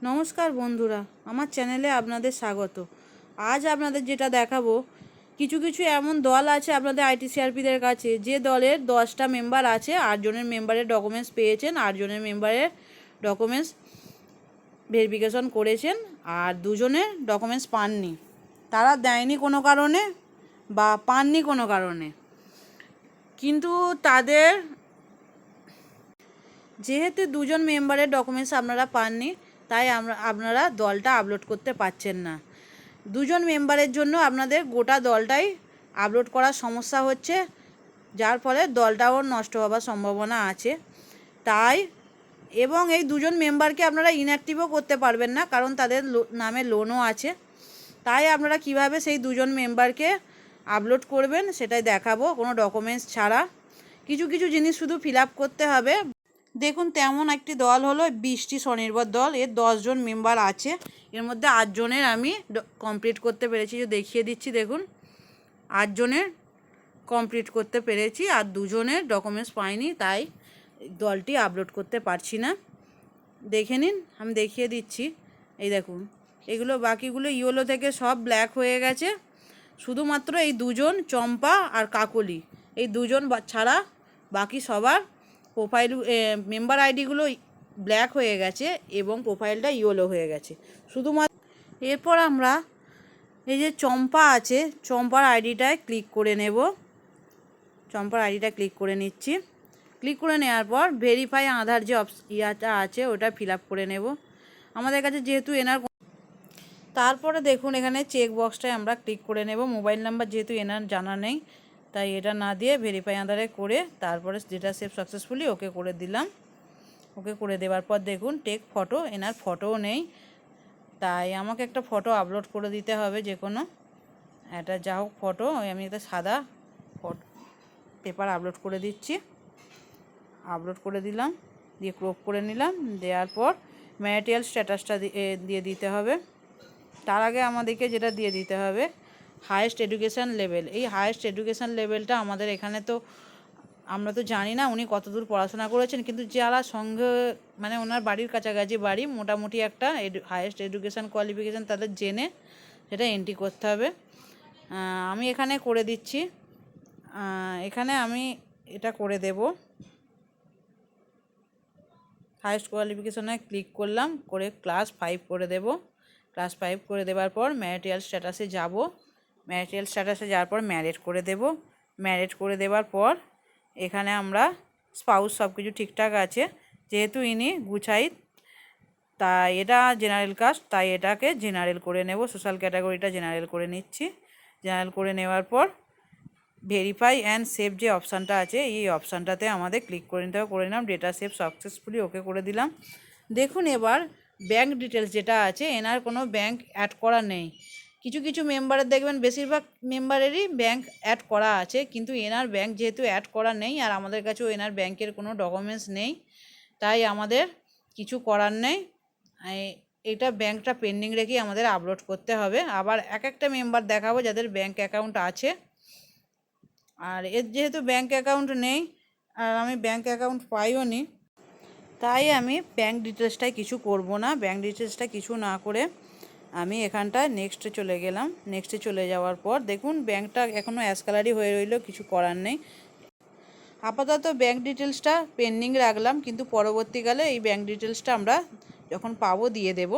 নমস্কার বন্ধুরা, আমার চ্যানেলে আপনাদের স্বাগত। আজ আপনাদের যেটা দেখাবো, কিছু কিছু এমন দল আছে আপনাদের আইটিসিআরপিদের কাছে, যে দলের 10টা মেম্বার আছে, 8 জনের মেম্বারের ডকুমেন্টস পেয়েছেন, 8 জনের মেম্বারের ডকুমেন্টস ভেরিফিকেশন করেছেন, আর 2 জনের ডকুমেন্টস পাননি। তারা দেয়নি কোনো কারণে বা পাননি কোনো কারণে, কিন্তু তাদের যেহেতু 2 জন মেম্বারের ডকুমেন্টস আপনারা পাননি, তাই আপনারা দলটা আপলোড করতে পারছেন না। 2 জন মেম্বারের জন্য আপনাদের গোটা দলটাই আপলোড করার সমস্যা হচ্ছে, যার ফলে দলটাও নষ্ট হওয়ার সম্ভাবনা আছে। তাই এবং এই 2 জন মেম্বারকে আপনারা ইনঅ্যাক্টিভও করতে পারবেন না, কারণ তাদের নামে লোনও আছে। তাই আপনারা কিভাবে সেই 2 জন মেম্বারকে আপলোড করবেন সেটাই দেখাবো, কোনো ডকুমেন্টস ছাড়া। কিছু কিছু জিনিস শুধু ফিল আপ করতে হবে। দেখুন, তেমন একটি দল হলো 20টি স্বনির্ভর দল। এর 10 জন মেম্বার আছে, এর মধ্যে 8 জনের আমি কমপ্লিট করতে পেরেছি। যে দেখিয়ে দিচ্ছি, দেখুন 8 জনের কমপ্লিট করতে পেরেছি, আর 2 জনের ডকুমেন্টস পাইনি, তাই দলটি আপলোড করতে পারছি না। দেখে নিন, আমি দেখিয়ে দিচ্ছি। এই দেখুন, এগুলো বাকিগুলো ইয়েলো থেকে সব ব্ল্যাক হয়ে গেছে। শুধুমাত্র এই 2 জন চম্পা আর কাকলি, এই 2 জন ছাড়া বাকি সবার প্রোফাইল মেম্বার আইডিগুলো ব্ল্যাক হয়ে গেছে এবং প্রোফাইলটা ইয়েলো হয়ে গেছে শুধুমাত্র। এরপর আমরা এই যে চম্পা আছে, চম্পার আইডিটায় ক্লিক করে নেব। চম্পার আইডিটা ক্লিক করে নিচ্ছি। ক্লিক করে নেওয়ার পর ভেরিফাই আধার যে ইয়াটা আছে ওটা ফিল আপ করে নেব আমাদের কাছে, যেহেতু এনার। তারপরে দেখুন, এখানে চেক বক্সটায় আমরা ক্লিক করে নেব। মোবাইল নাম্বার যেহেতু এনার জানা নেই, তাই এটা না দিয়ে ভেরিফাই আধারে করে তারপরে যেটা সেভ সাকসেসফুলি ওকে করে দিলাম। ওকে করে দেওয়ার পর দেখুন টেক ফটো, এনার ফটোও নেই, তাই আমাকে একটা ফটো আপলোড করে দিতে হবে। যে কোনো একটা যা হোক ফটো, আমি একটা সাদা ফটো পেপার আপলোড করে দিচ্ছি। আপলোড করে দিলাম, দিয়ে ক্রপ করে নিলাম। দেওয়ার পর ম্যারিটাল স্ট্যাটাসটা দিয়ে দিতে হবে। তার আগে আমাদেরকে যেটা দিয়ে দিতে হবে, হায়েস্ট এডুকেশান লেভেল। এই হায়েস্ট এডুকেশান লেভেলটা আমাদের এখানে তো আমরা তো জানি না উনি কতদূর পড়াশোনা করেছেন, কিন্তু যারা সঙ্গে মানে ওনার বাড়ির কাছাকাছি বাড়ি, মোটামুটি একটা হায়েস্ট এডুকেশান কোয়ালিফিকেশান তাদের জেনে সেটা এন্ট্রি করতে হবে। আমি এখানে করে দিচ্ছি। এখানে আমি এটা করে দেব। হায়েস্ট কোয়ালিফিকেশানে ক্লিক করলাম, করে ক্লাস 5 করে দেব। ক্লাস 5 করে দেওয়ার পর ম্যারিটাল স্ট্যাটাসে যাব। ম্যারিটাল স্ট্যাটাসে যাওয়ার পর ম্যারেড করে দেব। ম্যারেড করে দেওয়ার পর এখানে আমরা স্পাউস সব কিছু ঠিকঠাক আছে, যেহেতু ইনি গুছাইত, তাই এটা জেনারেল কাস্ট, তাই এটাকে জেনারেল করে নেব। সোশ্যাল ক্যাটাগরিটা জেনারেল করে নিচ্ছি। জেনারেল করে নেওয়ার পর ভেরিফাই অ্যান্ড সেভ যে অপশানটা আছে, এই অপশানটাতে আমাদের ক্লিক করে নিতে হবে। করে নিলাম, ডেটা সেভ সাকসেসফুলি ওকে করে দিলাম। দেখুন, এবার ব্যাঙ্ক ডিটেলস যেটা আছে, এনার কোনো ব্যাঙ্ক অ্যাড করা নেই। কিছু কিছু মেম্বারের দেখবেন, বেশিরভাগ মেম্বারেরই ব্যাঙ্ক অ্যাড করা আছে, কিন্তু এনার ব্যাঙ্ক যেহেতু অ্যাড করা নেই, আর আমাদের কাছেও এনার ব্যাঙ্কের কোনো ডকুমেন্টস নেই, তাই আমাদের কিছু করার নেই। এটা ব্যাঙ্কটা পেন্ডিং রেখেই আমাদের আপলোড করতে হবে। আবার একটা মেম্বার দেখাবো যাদের ব্যাঙ্ক অ্যাকাউন্ট আছে, আর এর যেহেতু ব্যাঙ্ক অ্যাকাউন্ট নেই আর আমি ব্যাঙ্ক অ্যাকাউন্ট পাইও নি, তাই আমি ব্যাঙ্ক ডিটেলসটাই কিছু করব না। ব্যাঙ্ক ডিটেলসটা কিছু না করে আমি এখানটায় নেক্সটে চলে গেলাম। নেক্সটে চলে যাওয়ার পর দেখুন ব্যাঙ্কটা এখনও অ্যাশ কালারই হয়ে রইল, কিছু করার নেই। আপাতত ব্যাঙ্ক ডিটেলসটা পেন্ডিং রাখলাম, কিন্তু পরবর্তীকালে এই ব্যাঙ্ক ডিটেলসটা আমরা যখন পাবো দিয়ে দেব।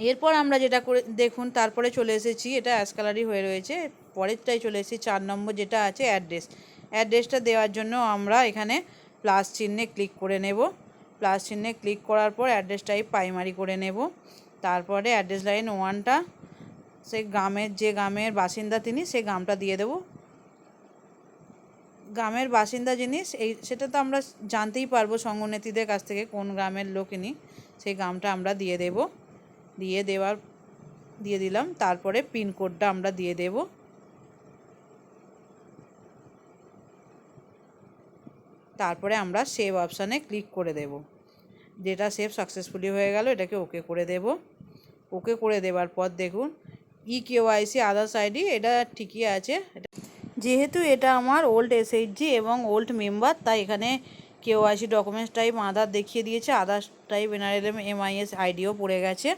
এরপর আমরা যেটা করে দেখুন, তারপরে চলে এসেছি, এটা অ্যাশ কালারই হয়ে রয়েছে, পরেরটাই চলে এসেছি 4 নম্বর যেটা আছে অ্যাড্রেস। অ্যাড্রেসটা দেওয়ার জন্য আমরা এখানে প্লাস চিহ্নে ক্লিক করে নেব। প্লাস চিহ্নে ক্লিক করার পর অ্যাড্রেস টাইপ প্রাইমারি করে নেব। তারপরে অ্যাড্রেস লাইন 1টা সেই গ্রামের, যে গ্রামের বাসিন্দা তিনি, সেই গ্রামটা দিয়ে দেব। গ্রামের বাসিন্দা জিনিস সেটা তো আমরা জানতেই পারবো সঙ্গনেত্রীদের কাছ থেকে কোন গ্রামের লোক ইনি, সেই গ্রামটা আমরা দিয়ে দেব। দিয়ে দিলাম। তারপরে পিনকোডটা আমরা দিয়ে দেব। তারপরে আমরা সেভ অপশানে ক্লিক করে দেব। যেটা সেভ সাকসেসফুলি হয়ে গেল, এটাকে ওকে করে দেব। ওকে করে দেওয়ার পর দেখুন কেওয়াইসি আদার্স আইডি, এটা ঠিকই আছে। যেহেতু এটা আমার ওল্ড এসএইচজি এবং ওল্ড মেম্বার, তাই এখানে কেওআইসি ডকুমেন্টস টাইপ আধার দেখিয়ে দিয়েছে, আধার টাইপ এনআরএলএম এমআইএস আইডিও পড়ে গেছে।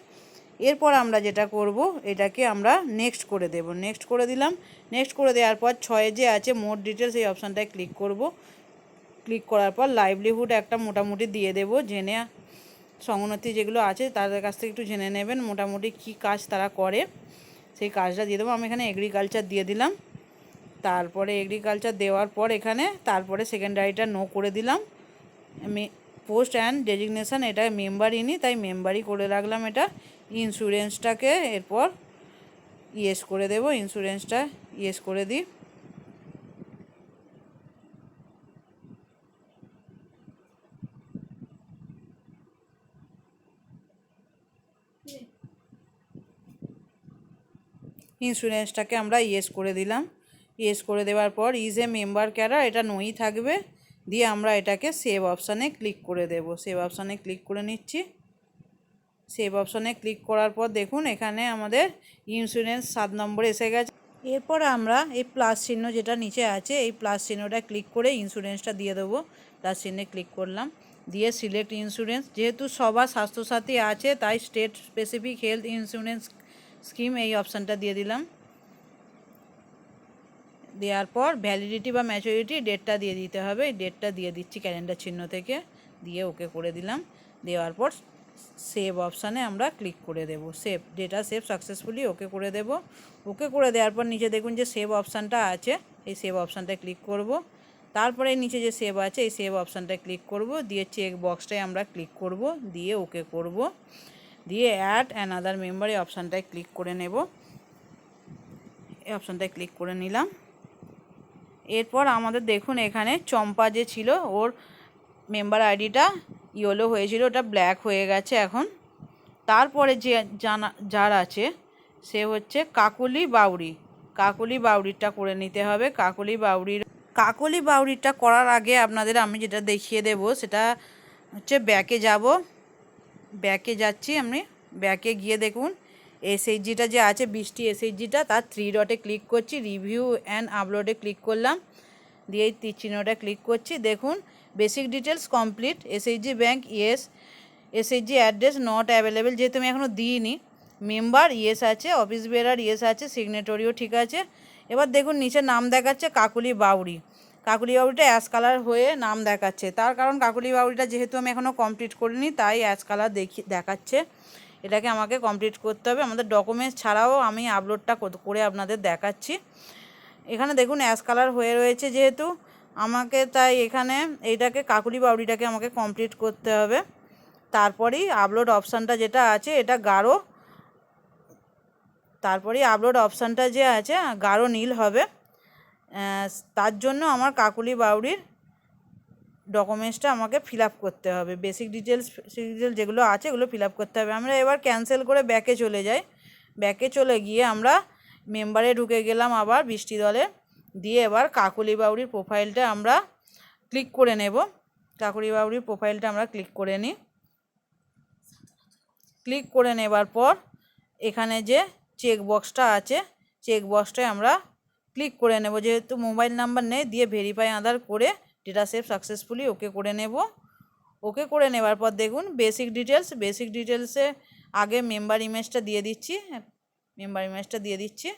এরপর আমরা যেটা করব, এটাকে আমরা নেক্সট করে দেব। নেক্সট করে দিলাম। নেক্সট করে দেওয়ার পর 6 যে আছে মোর ডিটেলস, এই অপশানটায় ক্লিক করব। ক্লিক করার পর লাইভলিহুড একটা মোটামুটি দিয়ে দেব, জেনে সংগতি যেগুলো আছে তাদের কাছ থেকে একটু জেনে নেবেন মোটামুটি কি কাজ তারা করে, সেই কাজটা দিয়ে দেবো। আমি এখানে এগ্রিকালচার দিয়ে দিলাম। তারপরে এগ্রিকালচার দেওয়ার পর এখানে তারপরে সেকেন্ডারিটা নো করে দিলাম। পোস্ট অ্যান্ড ডেজিগনেশান এটা মেম্বারই নি, তাই মেম্বারই করে রাখলাম এটা। ইন্স্যুরেন্সটাকে এরপর ইয়েস করে দেব, ইন্স্যুরেন্সটা ইয়েস করে দিই। ইন্স্যুরেন্সটাকে আমরা ইয়েস করে দিলাম। ইয়েস করে দেওয়ার পর ইজ এ মেম্বার ক্যাডার এটা নই থাকবে। দিয়ে আমরা এটাকে সেভ অপশানে ক্লিক করে দেব। সেভ অপশানে ক্লিক করে নিচ্ছি। সেভ অপশানে ক্লিক করার পর দেখুন এখানে আমাদের ইন্স্যুরেন্স 7 নম্বরে এসে গেছে। এরপর আমরা এই প্লাস চিহ্ন যেটা নিচে আছে এই প্লাস চিহ্নটা ক্লিক করে ইন্স্যুরেন্সটা দিয়ে দেবো। প্লাস চিহ্নে ক্লিক করলাম, দিয়ে সিলেক্ট ইন্স্যুরেন্স। যেহেতু সবার স্বাস্থ্যসাথী আছে তাই state specific health insurance scheme এই অপশানটা দিয়ে দিলাম। দেওয়ার পর ভ্যালিডিটি বা ম্যাচুরিটি ডেটটা দিয়ে দিতে হবে, এই ডেটটা দিয়ে দিচ্ছি ক্যালেন্ডার চিহ্ন থেকে, দিয়ে ওকে করে দিলাম। দেওয়ার পর সেভ অপশানে আমরা ক্লিক করে দেব। Save data save successfully okay করে দেব। ওকে করে দেওয়ার পর নিচে দেখুন যে সেভ অপশানটা আছে, এই সেভ অপশানটায় ক্লিক করব। তারপরে নিচে যে সেভ আছে এই সেভ অপশানটায় ক্লিক করব, দিয়ে চেক বক্সটায় আমরা ক্লিক করব, দিয়ে ওকে করব। দিয়ে অ্যাড অ্যানাদার মেম্বার এই অপশানটায় ক্লিক করে নেব। এই অপশানটায় ক্লিক করে নিলাম। এরপর আমাদের দেখুন এখানে চম্পা যে ছিল ওর মেম্বার আইডিটা ইয়েলো হয়েছিল, ওটা ব্ল্যাক হয়ে গেছে এখন। তারপরে যে যার আছে সে হচ্ছে কাকলি বাউরি। কাকলি বাউরিটা করে নিতে হবে। কাকলি বাউরিটা করার আগে আপনাদের আমি যেটা দেখিয়ে দেব সেটা হচ্ছে ব্যাকে যাব। ব্যাকে যাচ্ছি আমি। ব্যাকে গিয়ে দেখুন এসএইচজিটা যে আছে বৃষ্টি এসএইচজিটা তার 3 ডটে ক্লিক করছি, রিভিউ অ্যান্ড আপলোডে ক্লিক করলাম, দিয়ে এই তীর চিহ্নটা ক্লিক করছি। দেখুন basic details complete, SHG bank yes, SHG address not available যেহেতু আমি এখনও দিইনি, মেম্বার ইয়েস আছে, অফিস বেরার ইয়েস আছে, সিগনেটরিও ঠিক আছে। এবার দেখুন নিচে নাম দেখাচ্ছে কাকলি বাউরি। কাকলি বাউরিটা অ্যাশ কালার হয়ে নাম দেখাচ্ছে, তার কারণ কাকলি বাউরিটা যেহেতু আমি এখনও কমপ্লিট করিনি তাই অ্যাশ কালার দেখাচ্ছে। এটাকে আমাকে কমপ্লিট করতে হবে। আমাদের ডকুমেন্টস ছাড়াও আমি আপলোডটা করে আপনাদের দেখাচ্ছি। এখানে দেখুন অ্যাশ কালার হয়ে রয়েছে যেহেতু আমাকে, তাই এখানে এইটাকে কাকলি বাউরিটাকে আমাকে কমপ্লিট করতে হবে। তারপরেই আপলোড অপশানটা যেটা আছে এটা গাঢ়, তারপরেই আপলোড অপশানটা যে আছে গাঢ় নীল হবে। তার জন্য আমার কাকলি বাউরির ডকুমেন্টসটা আমাকে ফিল আপ করতে হবে। বেসিক ডিটেলস যেগুলো আছে এগুলো ফিল আপ করতে হবে। আমরা এবার ক্যান্সেল করে ব্যাকে চলে যাই। ব্যাকে চলে গিয়ে আমরা মেম্বারে ঢুকে গেলাম আবার বৃষ্টি দলে। দিয়ে এবার কাকলি বাউরির প্রোফাইলটা আমরা ক্লিক করে নেব। কাকলি বাউরির প্রোফাইলটা আমরা ক্লিক করে নিই। ক্লিক করে নেবার পর এখানে যে চেক বক্সটা আছে চেক বক্সটায় আমরা ক্লিক করে নেব, যেহেতু মোবাইল নাম্বার নেই, দিয়ে ভেরিফাই আধার করে ডেটা সেভ সাকসেসফুলি ওকে করে নেব। ওকে করে নেবার পর দেখুন বেসিক ডিটেলসে আগে মেম্বার ইমেজটা দিয়ে দিচ্ছি।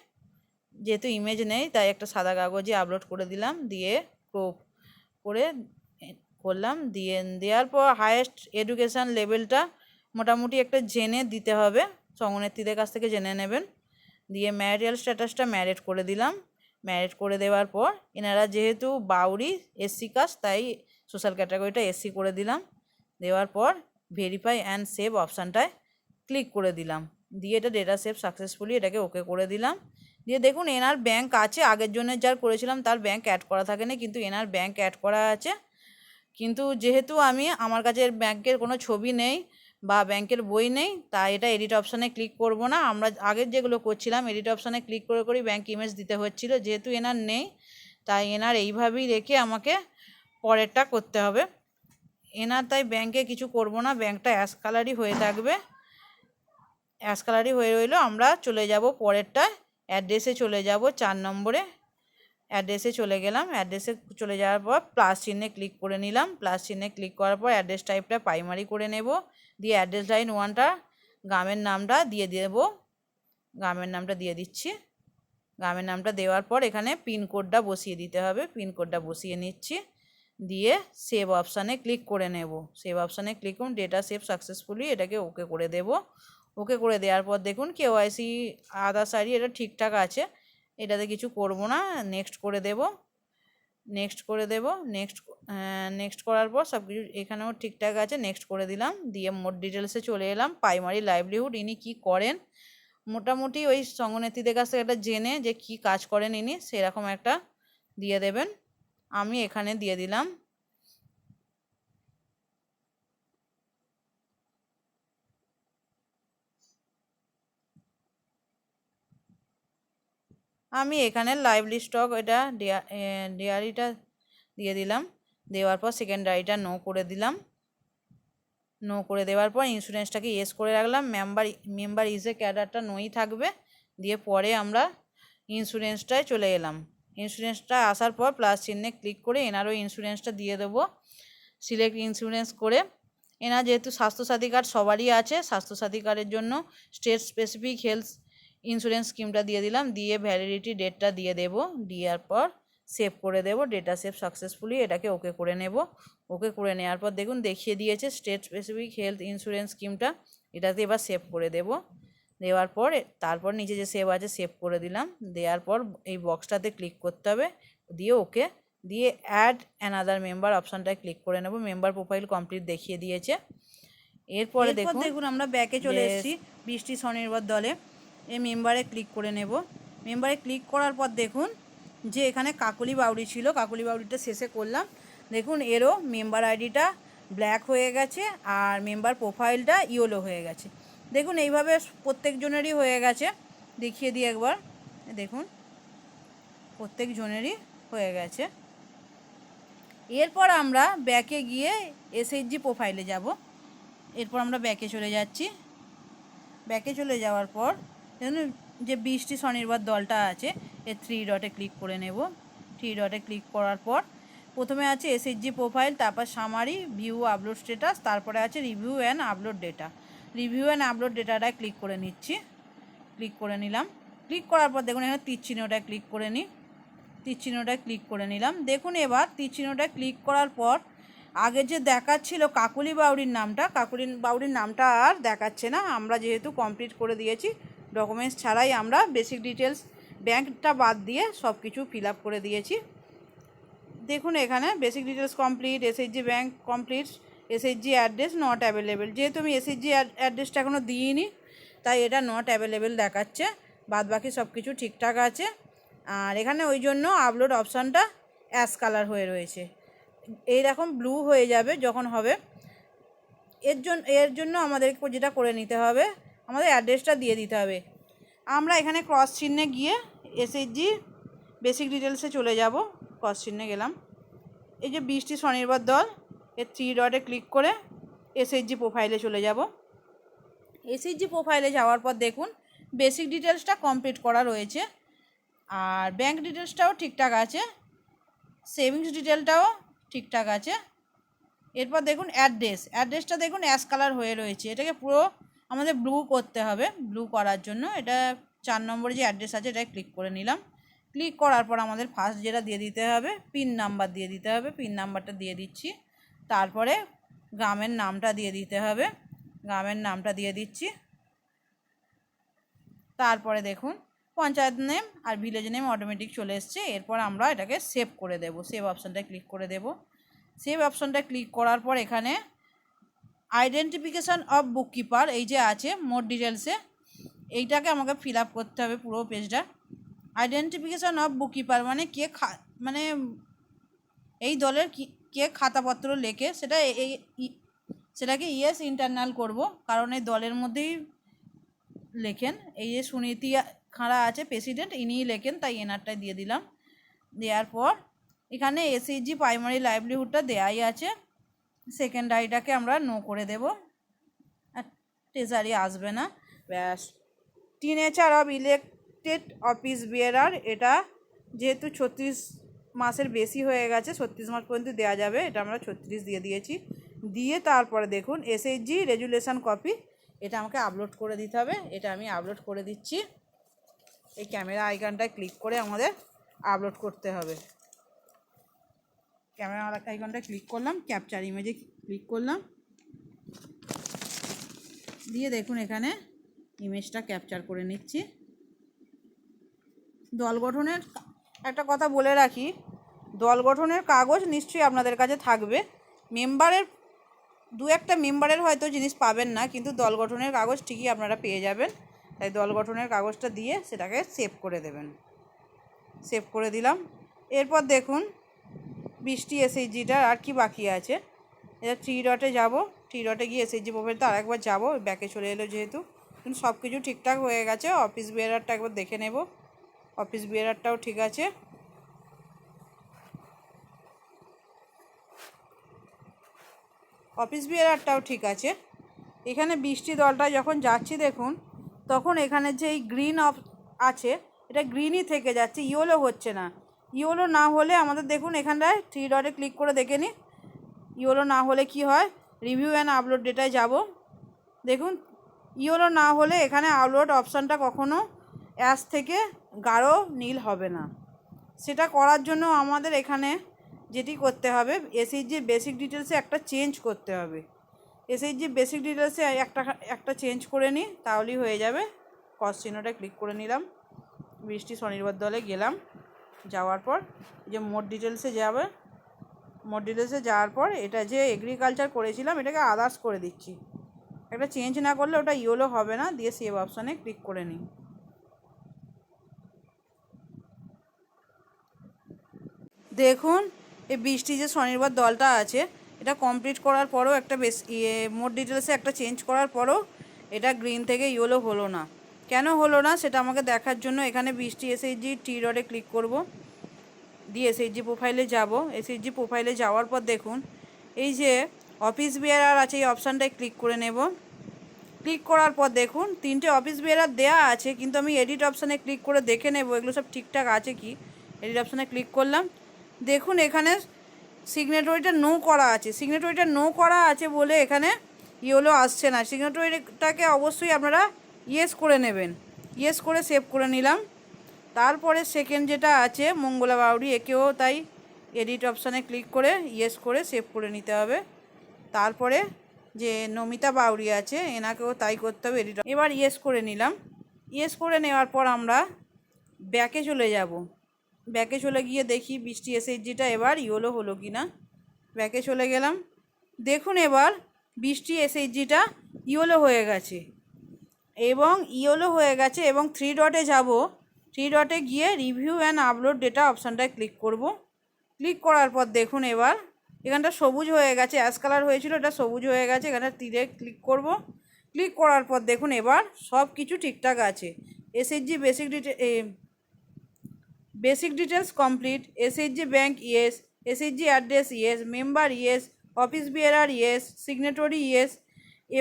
যেহেতু ইমেজ নেই তাই একটা সাদা কাগজে আপলোড করে দিলাম, দিয়ে ক্রপ করে করলাম। দেওয়ার পর হায়েস্ট এডুকেশান লেভেলটা মোটামুটি একটা জেনে দিতে হবে, সঙ্গনেত্রীদের কাছ থেকে জেনে নেবেন। দিয়ে ম্যারিটাল স্ট্যাটাসটা ম্যারিড করে দিলাম। ম্যারিড করে দেওয়ার পর এনারা যেহেতু বাউরি এসসি কাস্ট তাই সোশ্যাল ক্যাটাগরিটা এসসি করে দিলাম। দেওয়ার পর ভেরিফাই অ্যান্ড সেভ অপশানটায় ক্লিক করে দিলাম, দিয়ে এটা ডেটা সেভ সাকসেসফুলি এটাকে ওকে করে দিলাম। দিয়ে দেখুন এনার ব্যাঙ্ক আছে, আগের জন্য যার করেছিলাম তার ব্যাঙ্ক অ্যাড করা থাকে না, কিন্তু এনার ব্যাঙ্ক অ্যাড করা আছে। কিন্তু যেহেতু আমার কাছে ব্যাঙ্কের কোনো ছবি নেই বা ব্যাঙ্কের বই নেই তাই এটা এডিট অপশানে ক্লিক করব না। আমরা আগের যেগুলো করছিলাম এডিট অপশানে ক্লিক করে করেই ব্যাঙ্ক ইমেজ দিতে হচ্ছিল, যেহেতু এনার নেই তাই এনার এইভাবেই রেখে আমাকে পরেরটা করতে হবে। এনার তাই ব্যাঙ্কে কিছু করব না, ব্যাঙ্কটা অ্যাশ কালারই হয়ে থাকবে, অ্যাশ কালারই হয়ে রইলো। আমরা চলে যাব পরেরটা, অ্যাড্রেসে চলে যাব 4 নম্বরে। অ্যাড্রেসে চলে গেলাম। অ্যাড্রেসে চলে যাওয়ার পর প্লাস চিহ্নে ক্লিক করে নিলাম। প্লাস চিহ্নে ক্লিক করার পর অ্যাড্রেস টাইপটা প্রাইমারি করে নেব। দিয়ে অ্যাড্রেস লাইন 1টা গ্রামের নামটা দিয়ে দেব। গ্রামের নামটা দিয়ে দিচ্ছি। গ্রামের নামটা দেওয়ার পর এখানে পিনকোডটা বসিয়ে দিতে হবে। পিনকোডটা বসিয়ে নিচ্ছি। দিয়ে সেভ অপশানে ক্লিক করে নেব। সেভ অপশানে ক্লিক করুন, ডেটা সেভ সাকসেসফুলি, এটাকে ওকে করে দেব। ওকে করে দেওয়ার পর দেখুন কেওআইসি আদার্স আইডি এটা ঠিকঠাক আছে, এটাতে কিছু করব না, নেক্সট করে দেব। নেক্সট করে দেব। নেক্সট করার পর সব কিছু এখানেও ঠিকঠাক আছে, নেক্সট করে দিলাম। দিয়ে মোর ডিটেলসে চলে এলাম। প্রাইমারি লাইভলিহুড ইনি কী করেন, মোটামুটি ওই সঙ্গনেত্রীদের কাছ থেকে একটা জেনে যে কি কাজ করেন ইনি সেরকম একটা দিয়ে দেবেন। আমি এখানে দিয়ে দিলাম। আমি এখানে লাইভলি স্টক এটা ডেয়ারিটা দিয়ে দিলাম। দেওয়ার পর সেকেন্ডারিটা নো করে দিলাম। নো করে দেওয়ার পর ইন্স্যুরেন্সটাকে ইয়েস করে রাখলাম। মেম্বার ইজে ক্যাডারটা নোই থাকবে। দিয়ে পরে আমরা ইন্স্যুরেন্সটায় চলে এলাম। ইন্স্যুরেন্সটা আসার পর প্লাস চিহ্নে ক্লিক করে এনারও ইন্স্যুরেন্সটা দিয়ে দেবো। সিলেক্ট ইন্স্যুরেন্স করে এনার যেহেতু স্বাস্থ্যসাথী কার্ড সবারই আছে, স্বাস্থ্যসাথী কার্ডের জন্য স্টেট স্পেসিফিক হেলথ ইন্স্যুরেন্স স্কিমটা দিয়ে দিলাম। দিয়ে ভ্যালিডিটি ডেটটা দিয়ে দেব। দেওয়ার পর সেভ করে দেব। ডেটা সেভ সাকসেসফুলি, এটাকে ওকে করে নেব। ওকে করে নেওয়ার পর দেখুন দেখিয়ে দিয়েছে স্টেট স্পেসিফিক হেলথ ইন্স্যুরেন্স স্কিমটা, এটাতে এবার সেভ করে দেব। দেওয়ার পর তারপর নিচে যে সেভ আছে সেভ করে দিলাম। দেওয়ার পর এই বক্সটাতে ক্লিক করতে হবে, দিয়ে ওকে, দিয়ে অ্যাড অ্যানাদার মেম্বার অপশানটায় ক্লিক করে নেব। মেম্বার প্রোফাইল কমপ্লিট দেখিয়ে দিয়েছে। এরপরে দেখুন আমরা ব্যাকে চলে এসেছি বৃষ্টি স্বনির্ভর দলে। এই মেম্বারে ক্লিক করে নেব। মেম্বারে ক্লিক করার পর দেখুন যে এখানে কাকলি বাউরি ছিল, কাকলি বাউরিটা শেষে করলাম। দেখুন এরও মেম্বার আইডিটা ব্ল্যাক হয়ে গেছে আর মেম্বার প্রোফাইলটা ইয়েলো হয়ে গেছে। দেখুন এইভাবে প্রত্যেকজনেরই হয়ে গেছে। দেখিয়ে দিই একবার, দেখুন প্রত্যেকজনেরই হয়ে গেছে। এরপর আমরা ব্যাকে গিয়ে এসএইচজি প্রোফাইলে যাব। এরপর আমরা ব্যাকে চলে যাচ্ছি। ব্যাকে চলে যাওয়ার পর দেখুন যে বৃষ্টি স্বনির্ভর দলটা আছে এর 3 ডটে ক্লিক করে নেব। 3 ডটে ক্লিক করার পর প্রথমে আছে এসএইচজি প্রোফাইল, তারপর সামারি, ভিউ আপলোড স্ট্যাটাস, তারপরে আছে review and upload data. Review and upload ডেটাটায় ক্লিক করে নিচ্ছি। ক্লিক করে নিলাম। ক্লিক করার পর দেখুন এখানে তীর চিহ্নটায় ক্লিক করে নিই। তীর চিহ্নটায় ক্লিক করে নিলাম। দেখুন এবার তীর চিহ্নটায় ক্লিক করার পর আগে যে দেখাচ্ছিল কাকলি বাউরির নামটা, কাকলি বাউরির নামটা আর দেখাচ্ছে না। আমরা যেহেতু কমপ্লিট করে দিয়েছি ডকুমেন্টস ছাড়াই, আমরা বেসিক ডিটেলস ব্যাংকটা বাদ দিয়ে সব কিছু ফিল আপ করে দিয়েছি। দেখুন এখানে basic details complete, SHG bank complete, SHG address not available. যেহেতু আমি এসএইচজি অ্যাড্রেসটা এখনও দিইনি তাই এটা নট অ্যাভেলেবেল দেখাচ্ছে। বাদ বাকি সব কিছু ঠিকঠাক আছে। আর এখানে ওই জন্য আপলোড অপশানটা অ্যাশ কালার হয়ে রয়েছে, এইরকম ব্লু হয়ে যাবে যখন হবে। এর জন্য আমাদের যেটা করে নিতে হবে, আমাদের অ্যাড্রেসটা দিয়ে দিতে হবে। আমরা এখানে ক্রস চিহ্নে গিয়ে এসএইচজি বেসিক ডিটেলসে চলে যাব। ক্রস চিহ্নে গেলাম। এই যে বৃষ্টি স্বনির্ভর দল এর 3 ডটে ক্লিক করে এসএইচজি প্রোফাইলে চলে যাব। এসএইচজি প্রোফাইলে যাওয়ার পর দেখুন বেসিক ডিটেলসটা কমপ্লিট করা রয়েছে আর ব্যাঙ্ক ডিটেলসটাও ঠিকঠাক আছে, সেভিংস ডিটেলটাও ঠিকঠাক আছে। এরপর দেখুন অ্যাড্রেসটা দেখুন অ্যাশ কালার হয়ে রয়েছে, এটাকে পুরো আমাদের ব্লু করতে হবে। ব্লু করার জন্য এটা 4 নম্বরে যে অ্যাড্রেস আছে এটায় ক্লিক করে নিলাম। ক্লিক করার পর আমাদের ফার্স্ট যেটা দিয়ে দিতে হবে পিন নাম্বার দিয়ে দিতে হবে। পিন নাম্বারটা দিয়ে দিচ্ছি। তারপরে গ্রামের নামটা দিয়ে দিতে হবে। গ্রামের নামটা দিয়ে দিচ্ছি। তারপরে দেখুন পঞ্চায়েত নেম আর ভিলেজ নেম অটোমেটিক চলে এসছে। এরপর আমরা এটাকে সেভ করে দেব। সেভ অপশানটায় ক্লিক করে দেব। সেভ অপশানটা ক্লিক করার পর এখানে আইডেন্টিফিকেশান অফ বুককিপার এই যে আছে মোর ডিটেলসে, এইটাকে আমাকে ফিল আপ করতে হবে পুরো পেজটা। আইডেন্টিফিকেশান অফ বুককিপার মানে মানে এই দলের কে খাতাপত্র লেখে সেটাকে ইয়েস ইন্টারনাল করব, কারণ এই দলের মধ্যেই লেখেন। এই যে সুনীতি খাঁড়া আছে প্রেসিডেন্ট, ইনিই লেখেন, তাই এনারটাই দিয়ে দিলাম। দেওয়ার পর এখানে এসএইচজি প্রাইমারি লাইভলিহুডটা দেয়াই আছে, সেকেন্ডারিটাকে আমরা নো করে দেব, আর ট্রেজারি আসবে না। ব্যাস, টিনেচার অফ ইলেক্টেড অফিস বিয়ারার এটা যেহেতু 36 মাসের বেশি হয়ে গেছে, 36 মাস পর্যন্ত দেওয়া যাবে, এটা আমরা 36 দিয়ে দিয়েছি। দিয়ে তারপরে দেখুন এসএইচজি রেজুলেশন কপি, এটা আমাকে আপলোড করে দিতে হবে। এটা আমি আপলোড করে দিচ্ছি। এই ক্যামেরা আইকনটায় ক্লিক করে আমাদের আপলোড করতে হবে। ক্যামেরা আইকনটায় ক্লিক করলাম, ক্যাপচার ইমেজে ক্লিক করলাম, দিয়ে দেখুন এখানে ইমেজটা ক্যাপচার করে নিচ্ছি। দল গঠনের একটা কথা বলে রাখি, দল গঠনের কাগজ নিশ্চয়ই আপনাদের কাছে থাকবে। মেম্বারের দু একটা মেম্বারের হয়তো জিনিস পাবেন না, কিন্তু দল গঠনের কাগজ ঠিকই আপনারা পেয়ে যাবেন। তাই দল গঠনের কাগজটা দিয়ে সেটাকে সেভ করে দেবেন। সেভ করে দিলাম। এরপর দেখুন 20টি এসএইচজিটার আর কি বাকি আছে। এটা 3 ডটে যাব, 3 ডটে গিয়ে এসএইচজি প্রোফাইলটা আরেকবার যাব, ব্যাকে চলে এলো যেহেতু। কিন্তু সব কিছু ঠিকঠাক হয়ে গেছে। অফিস বিয়ারারটা একবার দেখে নেব, অফিস বিয়ারারটাও ঠিক আছে। অফিস বিয়ারারটাও ঠিক আছে। এখানে 20টি দলটায় যখন যাচ্ছি দেখুন, তখন এখানে যে এই গ্রিন আছে, এটা গ্রিনই থেকে যাচ্ছে, ইয়েলো হচ্ছে না। ইয়েলো না হলে আমাদের দেখুন এখানটায় 3 ডটে ক্লিক করে দেখে নিই, ইয়েলো না হলে কি হয়। রিভিউ অ্যান্ড আপলোড ডেটায় যাব, দেখুন ইয়েলো না হলে এখানে আপলোড অপশানটা কখনো অ্যাশ থেকে গাঢ় নীল হবে না। সেটা করার জন্য আমাদের এখানে যেটি করতে হবে, এসএইচজি বেসিক ডিটেলসে একটা চেঞ্জ করতে হবে। এসএইচজি বেসিক ডিটেলসে একটা চেঞ্জ করে নিই, তাহলেই হয়ে যাবে। ক্রস চিহ্নটা ক্লিক করে নিলাম, 20টি স্বনির্ভর দলে গেলাম। যাওয়ার পর যে মোড ডিটেলসে যাবে, মোড ডিটেলসে যাওয়ার পর এটা যে এগ্রিকালচার করেছিলাম এটাকে আদার্স করে দিচ্ছি। একটা চেঞ্জ না করলে ওটা ইয়েলো হবে না। দিয়ে সেভ অপশানে ক্লিক করে নিই। দেখুন এই 20টি যে স্বনির্ভর দলটা আছে, এটা কমপ্লিট করার পরও একটা মোড ডিটেলসে একটা চেঞ্জ করার পরও এটা গ্রিন থেকে ইয়েলো হলো না। কেন হলো না সেটা আমাকে দেখার জন্য এখানে 20টি এসএইচজি টি ডটে ক্লিক করব, দিয়ে এসএইচজি প্রোফাইলে যাব। এসএইচজি প্রোফাইলে যাওয়ার পর দেখুন এই যে অফিস বিয়ারার আছে, এই অপশানটায় ক্লিক করে নেব। ক্লিক করার পর দেখুন 3টে অফিস বিয়ারার দেওয়া আছে, কিন্তু আমি এডিট অপশানে ক্লিক করে দেখে নেব এগুলো সব ঠিকঠাক আছে কি। এডিট অপশানে ক্লিক করলাম, দেখুন এখানে সিগনেটরিটা নো করা আছে। সিগনেটরিটা নো করা আছে বলে এখানে ইয়েলো আসছে না। সিগনেটরিটাকে অবশ্যই আপনারা ইয়েস করে নেবেন। ইয়েস করে সেভ করে নিলাম। তারপরে সেকেন্ড যেটা আছে মঙ্গলা বাউরি, একেও তাই এডিট অপশানে ক্লিক করে ইয়েস করে সেভ করে নিতে হবে। তারপরে যে নমিতা বাউরি আছে এনাকেও তাই করতে হবে, এডিট। এবার ইয়েস করে নিলাম। ইয়েস করে নেওয়ার পর আমরা ব্যাকে চলে যাব। ব্যাকে চলে গিয়ে দেখি 20টি এসএইচজিটা এবার ইয়েলো হলো কি না। ব্যাকে চলে গেলাম, দেখুন এবার 20টি এসএইচজিটা ইয়েলো হয়ে গেছে এবং এবং 3 ডটে যাব। 3 ডটে গিয়ে রিভিউ অ্যান্ড আপলোড ডেটা অপশানটায় ক্লিক করব। ক্লিক করার পর দেখুন এবার এখানটা সবুজ হয়ে গেছে, অ্যাশ কালার হয়েছিল, এটা সবুজ হয়ে গেছে। এখানে তীরে ক্লিক করব। ক্লিক করার পর দেখুন এবার সব কিছু ঠিকঠাক আছে। SHG basic details complete, SHG bank yes, SHG address yes, member yes, office bearer yes, signatory yes.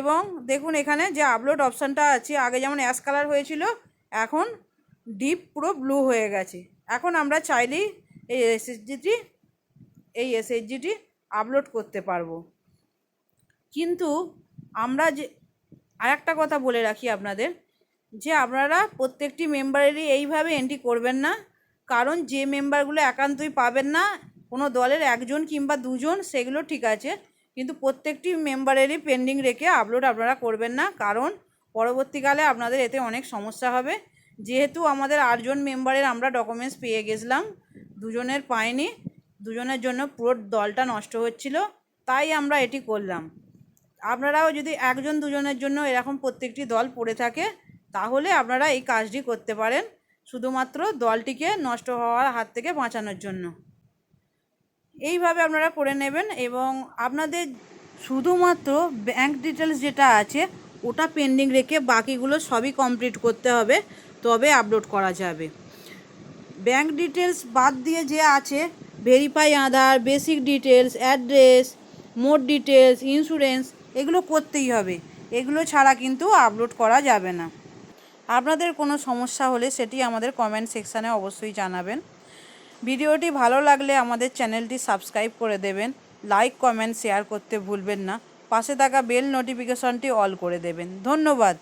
এবং দেখুন এখানে যে আপলোড অপশানটা আছে, আগে যেমন অ্যাশ কালার হয়েছিল এখন ডিপ পুরো ব্লু হয়ে গেছে। এখন আমরা চাইলেই এই এসএইচজিটি আপলোড করতে পারবো। কিন্তু আমরা যে আরেকটা কথা বলে রাখি আপনাদের, যে আপনারা প্রত্যেকটি মেম্বারেরই এইভাবে এন্ট্রি করবেন না। কারণ যে মেম্বারগুলো একান্তই পাবেন না, কোনো দলের 1জন কিংবা 2জন, সেগুলো ঠিক আছে, কিন্তু প্রত্যেকটি মেম্বারেরই পেন্ডিং রেখে আপলোড আপনারা করবেন না। কারণ পরবর্তীকালে আপনাদের এতে অনেক সমস্যা হবে। যেহেতু আমাদের 8জন মেম্বারের আমরা ডকুমেন্টস পেয়ে গেছিলাম, 2জনের পাইনি, 2জনের জন্য পুরো দলটা নষ্ট হচ্ছিল, তাই আমরা এটি করলাম। আপনারাও যদি 1জন 2জনের জন্য এরকম প্রত্যেকটি দল পড়ে থাকে, তাহলে আপনারা এই কাজটি করতে পারেন, শুধুমাত্র দলটিকে নষ্ট হওয়ার হাত থেকে বাঁচানোর জন্য। এইভাবে আপনারা করে নেবেন এবং আপনাদের শুধুমাত্র ব্যাংক ডিটেলস যেটা আছে ওটা পেন্ডিং রেখে বাকিগুলো সবই কমপ্লিট করতে হবে, তবে আপলোড করা যাবে। ব্যাংক ডিটেলস বাদ দিয়ে যে আছে verify Aadhaar, basic details, address, mode details, insurance, এগুলো করতেই হবে। এগুলো ছাড়া কিন্তু আপলোড করা যাবে না। আপনাদের কোনো সমস্যা হলে সেটি আমাদের কমেন্ট সেকশানে অবশ্যই জানাবেন। ভিডিওটি ভালো লাগলে আমাদের চ্যানেলটি সাবস্ক্রাইব করে দেবেন, লাইক কমেন্ট শেয়ার করতে ভুলবেন না, পাশে থাকা বেল নোটিফিকেশনটি অল করে দেবেন। ধন্যবাদ।